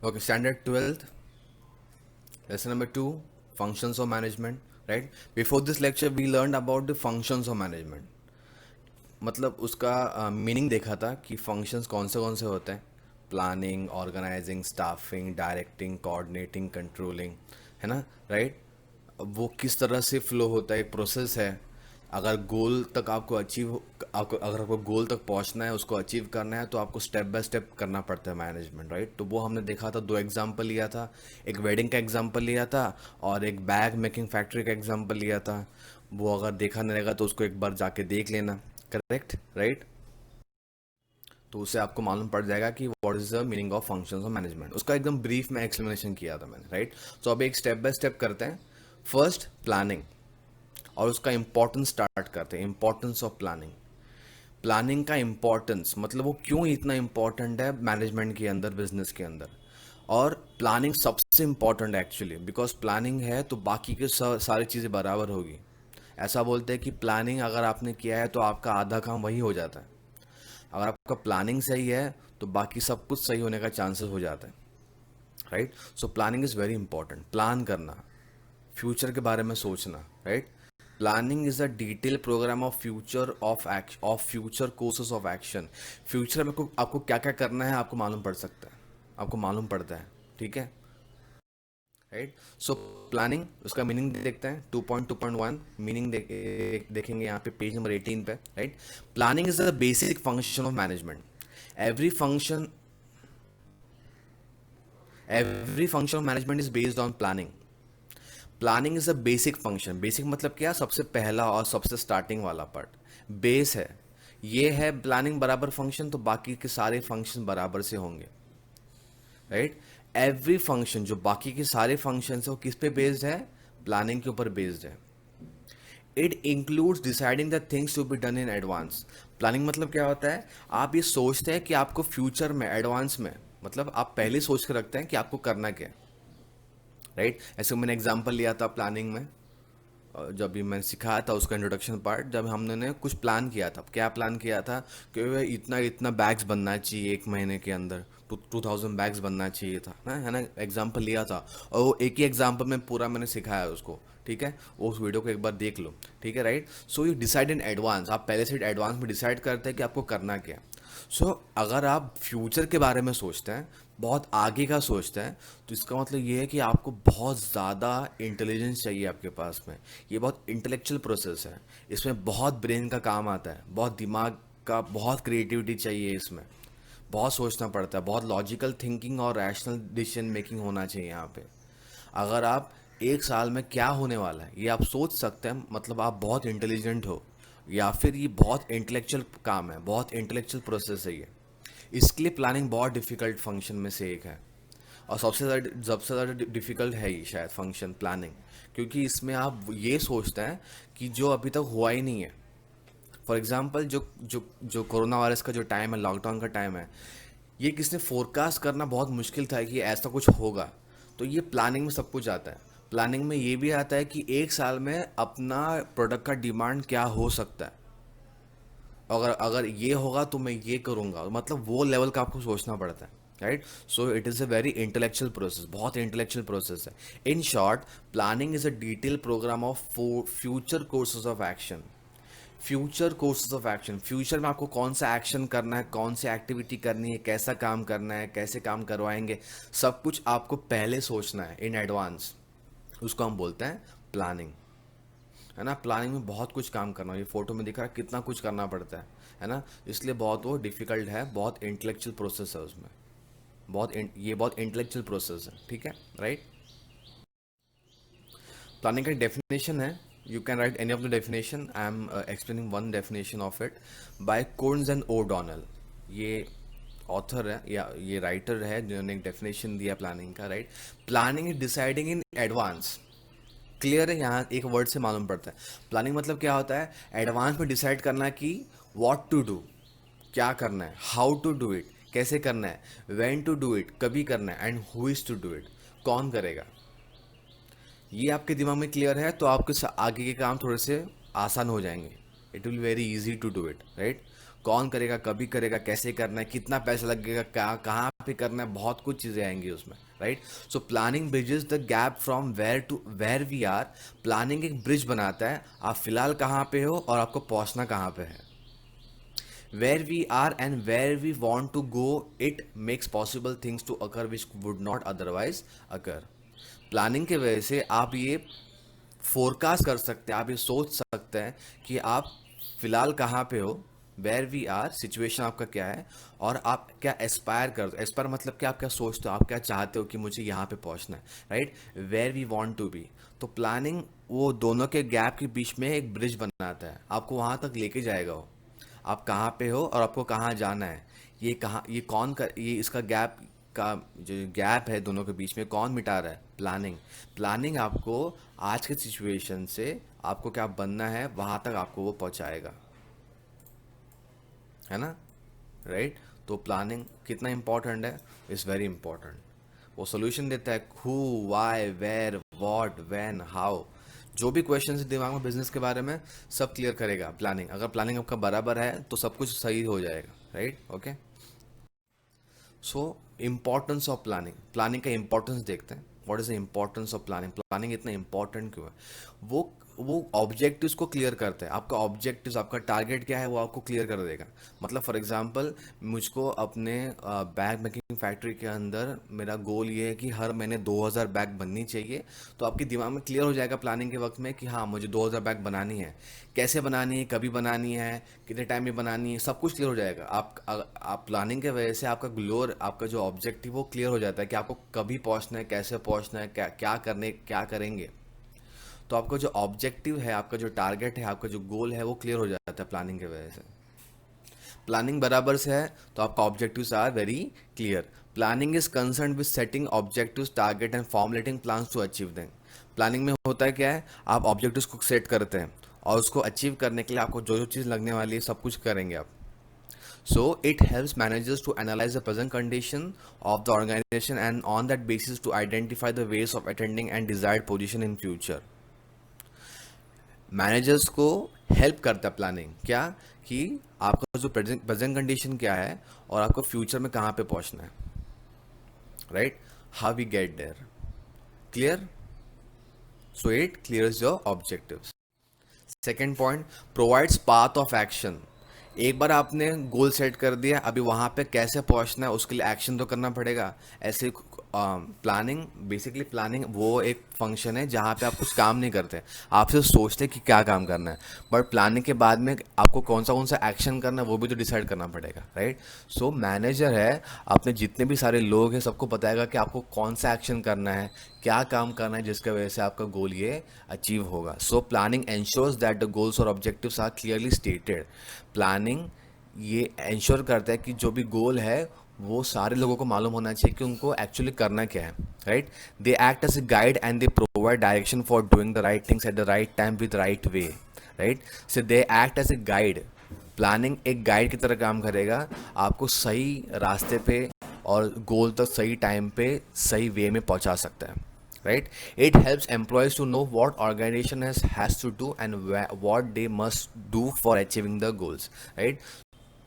Okay, standard 12th, lesson number 2, functions of management, right? Before this lecture, we learned about the functions of management. मतलब उसका meaning देखा था कि functions कौन से होते हैं। Planning, organising, staffing, directing, coordinating, controlling, है ना, राइट। वो किस तरह से फ्लो होता है, एक प्रोसेस है। अगर गोल तक आपको अगर आपको गोल तक पहुंचना है, उसको अचीव करना है, तो आपको स्टेप बाय स्टेप करना पड़ता है मैनेजमेंट, राइट। तो वो हमने देखा था, दो एग्जांपल लिया था। एक वेडिंग का एग्जांपल लिया था और एक बैग मेकिंग फैक्ट्री का एग्जांपल लिया था। वो अगर देखा नहीं रहेगा तो उसको एक बार जाके देख लेना। Correct, right. तो उससे आपको मालूम पड़ जाएगा कि what is the meaning of functions of management. उसका एकदम ब्रीफ में एक्सप्लेनेशन किया था मैंने, राइट। तो अब एक स्टेप बाय स्टेप करते हैं। फर्स्ट, प्लानिंग, और उसका इंपॉर्टेंस स्टार्ट करते हैं। Importance of planning. प्लानिंग का इंपॉर्टेंस मतलब वो क्यों इतना इंपॉर्टेंट है मैनेजमेंट के अंदर, बिजनेस के अंदर। और प्लानिंग सबसे इंपॉर्टेंट है एक्चुअली, बिकॉज प्लानिंग है तो बाकी के सारी चीज़ें बराबर होगी। ऐसा बोलते हैं कि प्लानिंग अगर आपने किया है तो आपका आधा काम वही हो जाता है। अगर आपका प्लानिंग सही है तो बाकी सब कुछ सही होने का चांसेस हो जाते हैं, right. So planning is very important. Plan करना, फ्यूचर के बारे में सोचना, right. Planning is a detail program of future courses of action. Future में आपको क्या क्या करना है आपको मालूम पड़ सकता है, आपको मालूम पड़ता है, ठीक है, राइट। सो प्लानिंग, उसका मीनिंग देखते हैं। 2.2.1 मीनिंग देखेंगे यहाँ पे पेज नंबर 18 पे, right. Planning is the basic function of management. Every function every function of management is based on planning. Planning is a basic function. Basic मतलब क्या, सबसे पहला और सबसे स्टार्टिंग वाला पार्ट बेस है। ये है प्लानिंग बराबर फंक्शन, तो बाकी के सारे फंक्शन बराबर से होंगे, राइट। एवरी फंक्शन, जो बाकी के सारे फंक्शन है वो किस पे बेस्ड है, प्लानिंग के ऊपर बेस्ड है। It includes deciding the things to be done in advance. Planning मतलब क्या होता है, आप ये सोचते हैं कि आपको फ्यूचर में, एडवांस में, मतलब आप पहले सोच के रखते हैं कि आपको करना क्या है, राइट। ऐसे मैंने एग्जांपल लिया था प्लानिंग में, जब भी मैंने सिखाया था उसका इंट्रोडक्शन पार्ट, जब हमने ने कुछ प्लान किया था। क्या प्लान किया था कि वह इतना इतना बैग्स बनना चाहिए एक महीने के अंदर, 2000 बैग्स बनना चाहिए था ना, है ना। एग्जाम्पल लिया था और वो एक ही एग्जाम्पल में पूरा मैंने सिखाया उसको, ठीक है। वो उस वीडियो को एक बार देख लो, ठीक है, right. So you decide in advance, आप पहले से एडवांस में डिसाइड करते हैं कि आपको करना क्या। सो अगर आप फ्यूचर के बारे में सोचते हैं, बहुत आगे का सोचते हैं, तो इसका मतलब ये है कि आपको बहुत ज़्यादा इंटेलिजेंस चाहिए आपके पास में। ये बहुत इंटेलेक्चुअल प्रोसेस है। इसमें बहुत ब्रेन का काम आता है, बहुत दिमाग का, बहुत क्रिएटिविटी चाहिए इसमें। बहुत सोचना पड़ता है, बहुत लॉजिकल थिंकिंग और रैशनल डिसीजन मेकिंग होना चाहिए यहाँ पे। अगर आप एक साल में क्या होने वाला है ये आप सोच सकते हैं, मतलब आप बहुत इंटेलिजेंट हो। या फिर ये बहुत इंटेलेक्चुअल काम है, बहुत इंटेलेक्चुअल प्रोसेस है ये। इसके लिए प्लानिंग बहुत डिफिकल्ट फंक्शन में से एक है। और सबसे ज़्यादा डिफिकल्ट है ये शायद फंक्शन, प्लानिंग। क्योंकि इसमें आप ये सोचते हैं कि जो अभी तक हुआ ही नहीं है। फॉर एग्जांपल, जो जो जो कोरोना वायरस का जो टाइम है, लॉकडाउन का टाइम है, ये किसने फोरकास्ट करना बहुत मुश्किल था कि ऐसा कुछ होगा। तो ये प्लानिंग में सब कुछ आता है। प्लानिंग में ये भी आता है कि एक साल में अपना प्रोडक्ट का डिमांड क्या हो सकता है। अगर अगर ये होगा तो मैं ये करूँगा, मतलब वो लेवल का आपको सोचना पड़ता है, right. So it is a very intellectual process, बहुत इंटेलेक्चुअल प्रोसेस है। In short, planning is a detail program of future courses of action. Future courses of action, future में आपको कौन सा एक्शन करना है, कौन सी एक्टिविटी करनी है, कैसा काम करना है, कैसे काम करवाएंगे, सब कुछ आपको पहले सोचना है इन एडवांस। उसको हम बोलते हैं प्लानिंग, है ना। प्लानिंग में बहुत कुछ काम करना, ये फोटो में दिख रहा है कितना कुछ करना पड़ता है ना। इसलिए बहुत वो डिफिकल्ट है, बहुत इंटेलेक्चुअल प्रोसेस है उसमें। ये बहुत इंटेलेक्चुअल प्रोसेस है, ठीक है, राइट। प्लानिंग का डेफिनेशन है, you can write any of the definition. I am explaining one definition of it by Koontz and O'Donnell. ये ऑथर है या ये राइटर है जिन्होंने एक डेफिनेशन दिया प्लानिंग का, right. Planning is deciding in advance. Clear है, यहाँ एक वर्ड से मालूम पड़ता है। प्लानिंग मतलब क्या होता है, एडवांस में डिसाइड करना कि व्हाट टू डू, क्या करना है, हाउ टू डू इट, कैसे करना है, व्हेन टू डू इट, कभी करना है, and who is to do it, कौन करेगा। ये आपके दिमाग में क्लियर है तो आपके आगे के काम थोड़े से आसान हो जाएंगे। It will very easy to do it, right. कौन करेगा, कभी करेगा, कैसे करना है, कितना पैसा लगेगा, कहाँ पे करना है, बहुत कुछ चीज़ें आएंगी उसमें, right. So planning bridges the gap from where to where we are. Planning एक ब्रिज बनाता है, आप फिलहाल कहाँ पे हो और आपको पहुँचना कहाँ पे है। Where we are and where we want to go, it makes possible things to occur which would not otherwise occur. Planning के वजह से आप ये फोरकास्ट कर सकते हैं, आप ये सोच सकते हैं कि आप फिलहाल कहाँ पे हो, वेयर वी आर, सिचुएशन आपका क्या है, और आप क्या एस्पायर कर, एस्पायर मतलब कि आप क्या सोचते हो, आप क्या चाहते हो कि मुझे यहाँ पे पहुँचना है, right. Where we want to be. तो प्लानिंग वो दोनों के गैप के बीच में एक ब्रिज बनाता है, आपको वहाँ तक लेके जाएगा वो, आप कहाँ पे हो और आपको कहाँ जाना है। ये कहाँ, ये कौन कर, ये इसका गैप का जो गैप है दोनों के बीच में, कौन मिटा रहा है, प्लानिंग। प्लानिंग आपको आज के सिचुएशन से आपको क्या बनना है वहाँ तक आपको वो पहुँचाएगा, है ना, राइट। तो प्लानिंग कितना इंपॉर्टेंट है, इज़ वेरी इंपॉर्टेंट। वो सोल्यूशन देता है who, why, where, what, when, how. जो भी क्वेश्चन है दिमाग में बिजनेस के बारे में, सब क्लियर करेगा प्लानिंग। अगर प्लानिंग आपका बराबर है तो सब कुछ सही हो जाएगा, right, okay. So importance of planning, planning का इम्पोर्टेंस देखते हैं। What is the importance of planning, planning इतना इंपॉर्टेंट क्यों है। वो ऑब्जेक्टिव्स को क्लियर करता है, आपका ऑब्जेक्टिव्स, आपका टारगेट क्या है वो आपको क्लियर कर देगा। मतलब फॉर एग्जांपल मुझको अपने बैग मेकिंग फैक्ट्री के अंदर मेरा गोल ये है कि हर महीने 2000 बैग बननी चाहिए। तो आपके दिमाग में क्लियर हो जाएगा प्लानिंग के वक्त में कि हाँ मुझे 2000 बैग बनानी है, कैसे बनानी है, कभी बनानी है, कितने टाइम में बनानी है, सब कुछ क्लियर हो जाएगा। आप प्लानिंग के वजह से आपका ग्लोर, आपका जो ऑब्जेक्टिव वो क्लियर हो जाता है कि आपको कभी पहुंचना है, कैसे पहुंचना है, क्या करेंगे। तो आपका जो ऑब्जेक्टिव है, आपका जो टारगेट है, आपका जो गोल है वो क्लियर हो जाता है प्लानिंग की वजह से। प्लानिंग बराबर से है तो आपका objectives are very clear. Planning is concern with setting objectives, target and formulating plans to achieve them. Planning में होता है क्या है, आप ऑब्जेक्टिव्स को सेट करते हैं और उसको अचीव करने के लिए आपको जो जो चीज़ लगने वाली है सब कुछ करेंगे आप। So it helps managers to analyze the present condition of the organization and on that basis to identify the ways of attending and desired position in future. Managers को हेल्प करता है प्लानिंग, क्या कि आपका जो प्रेजेंट कंडीशन क्या है और आपको फ्यूचर में कहाँ पे पहुँचना है, right, how we get there, clear. So it clears your objectives. Second point, provides path of action. एक बार आपने गोल सेट कर दिया, अभी वहाँ पे कैसे पहुँचना है उसके लिए एक्शन तो करना पड़ेगा। ऐसे प्लानिंग, बेसिकली प्लानिंग वो एक फंक्शन है जहाँ पे आप कुछ काम नहीं करते, आप सिर्फ सोचते कि क्या काम करना है, बट प्लानिंग के बाद में आपको कौन सा एक्शन करना है वो भी तो डिसाइड करना पड़ेगा, राइट। सो मैनेजर है, अपने जितने भी सारे लोग हैं सबको बताएगा कि आपको कौन सा एक्शन करना है, क्या काम करना है जिसकी वजह से आपका गोल ये अचीव होगा। So planning ensures that the goals और objectives are clearly stated. Planning ये एंश्योर करता है कि जो भी गोल है वो सारे लोगों को मालूम होना चाहिए कि उनको एक्चुअली करना क्या है, right. They act as a guide and they provide direction for doing the right things at the right time with right way, right. So they act as a guide. Planning एक guide की तरह काम करेगा, आपको सही रास्ते पे और गोल तक सही टाइम पे सही वे में पहुंचा सकता है, right. It helps employees to know what organization has to do and what they must do for achieving the goals, right.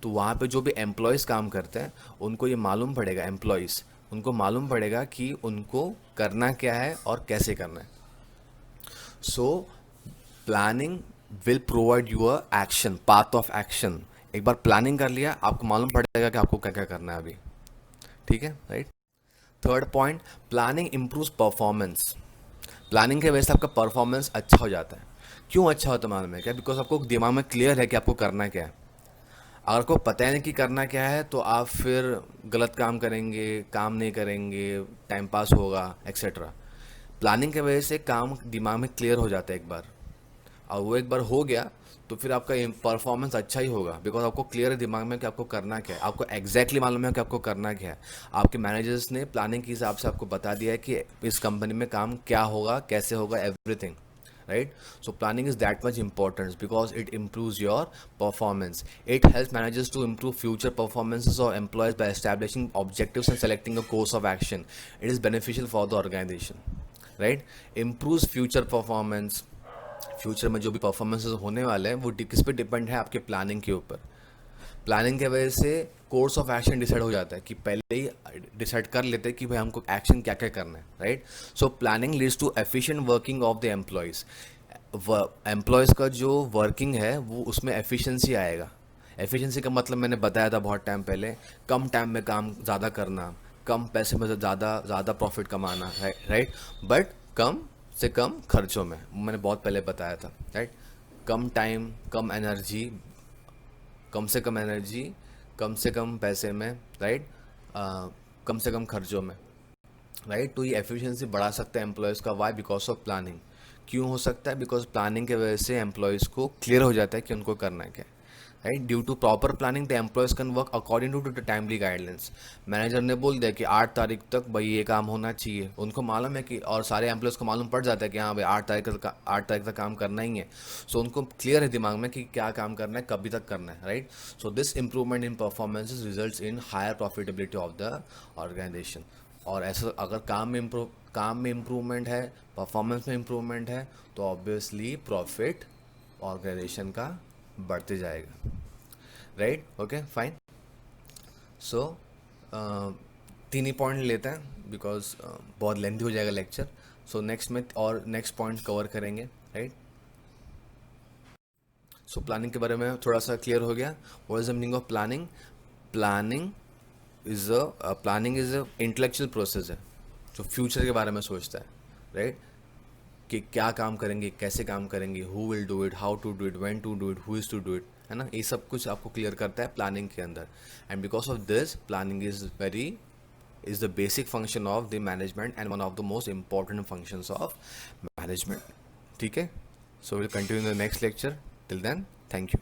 तो वहाँ पे जो भी एम्प्लॉयज़ काम करते हैं उनको ये मालूम पड़ेगा, एम्प्लॉयज़ उनको मालूम पड़ेगा कि उनको करना क्या है और कैसे करना है। So planning will provide your action, path of action. एक बार प्लानिंग कर लिया आपको मालूम पड़ेगा कि आपको क्या क्या करना है अभी, ठीक है, right. Third point, planning improves performance. Planning की वजह से आपका परफॉर्मेंस अच्छा हो जाता है। क्यों अच्छा होता है मालूम है क्या, बिकॉज आपको दिमाग में क्लियर है कि आपको करना क्या है। अगर आपको पता है नहीं कि करना क्या है तो आप फिर गलत काम करेंगे, काम नहीं करेंगे, टाइम पास होगा, एक्सेट्रा। प्लानिंग की वजह से काम दिमाग में क्लियर हो जाता है एक बार, और वो एक बार हो गया तो फिर आपका परफॉर्मेंस अच्छा ही होगा, बिकॉज आपको क्लियर है दिमाग में कि आपको करना क्या है, आपको एग्जैक्टली मालूम है कि आपको करना क्या है। आपके मैनेजर्स ने प्लानिंग के हिसाब से आपको बता दिया है कि इस कंपनी में काम क्या होगा, कैसे होगा, everything, right. So planning is that much important because it improves your performance. It helps managers to improve future performances of employees by establishing objectives and selecting a course of action. It is beneficial for the organization, right. Improves future performance. Future में जो भी performances होने वाले हैं वो किस पे depend है, आपके प्लानिंग के ऊपर। प्लानिंग के वजह से कोर्स ऑफ एक्शन डिसाइड हो जाता है कि पहले ही डिसाइड कर लेते हैं कि भाई हमको एक्शन क्या क्या करना है, right. So planning leads to efficient working of the employees. Employees का जो वर्किंग है वो उसमें एफिशिएंसी आएगा। एफिशिएंसी का मतलब मैंने बताया था बहुत टाइम पहले, कम टाइम में काम ज़्यादा करना, कम पैसे में ज़्यादा ज़्यादा प्रॉफिट कमाना, राइट। बट कम से कम खर्चों में, मैंने बहुत पहले बताया था, राइट। कम टाइम, कम एनर्जी, कम से कम एनर्जी, कम से कम पैसे में, राइट। कम से कम खर्चों में, राइट। तो ये एफिशिएंसी बढ़ा सकता है एम्प्लॉयज़ का। वाई? Because of planning. क्यों हो सकता है? बिकॉज प्लानिंग के वजह से एम्प्लॉयज़ को क्लियर हो जाता है कि उनको करना क्या है, right. Due to proper planning the employees can work according to the timely guidelines. Manager ने बोल दिया कि 8 तारीख तक भाई ये काम होना चाहिए, उनको मालूम है कि, और सारे एम्प्लॉयज़ को मालूम पड़ जाता है कि हाँ भाई 8 तारीख तक काम करना ही है। सो उनको क्लियर है दिमाग में कि क्या काम करना है, कभी तक करना है, right. So this improvement in performance results in higher profitability of the organisation. और ऐसा अगर काम में इम्प्रूवमेंट है, परफॉर्मेंस में इम्प्रूवमेंट है, तो ऑब्वियसली प्रॉफिट ऑर्गेनाइजेशन का बढ़ते जाएगा, राइट। Okay fine. सो तीन ही पॉइंट लेते हैं बिकॉज बहुत लेंथी हो जाएगा lecture. So next point cover करेंगे, राइट। सो प्लानिंग के बारे में थोड़ा सा क्लियर हो गया। What is the meaning of planning? Planning planning is a intellectual process है जो फ्यूचर के बारे में सोचता है, राइट। कि क्या काम करेंगे, कैसे काम करेंगे, who will do it, how to do it, when to do it, who is to do it, है ना। ये सब कुछ आपको क्लियर करता है प्लानिंग के अंदर। And because of this planning is the basic function of the management and one of the most important functions of management, ठीक है। So will continue in the next lecture. Till then, thank you.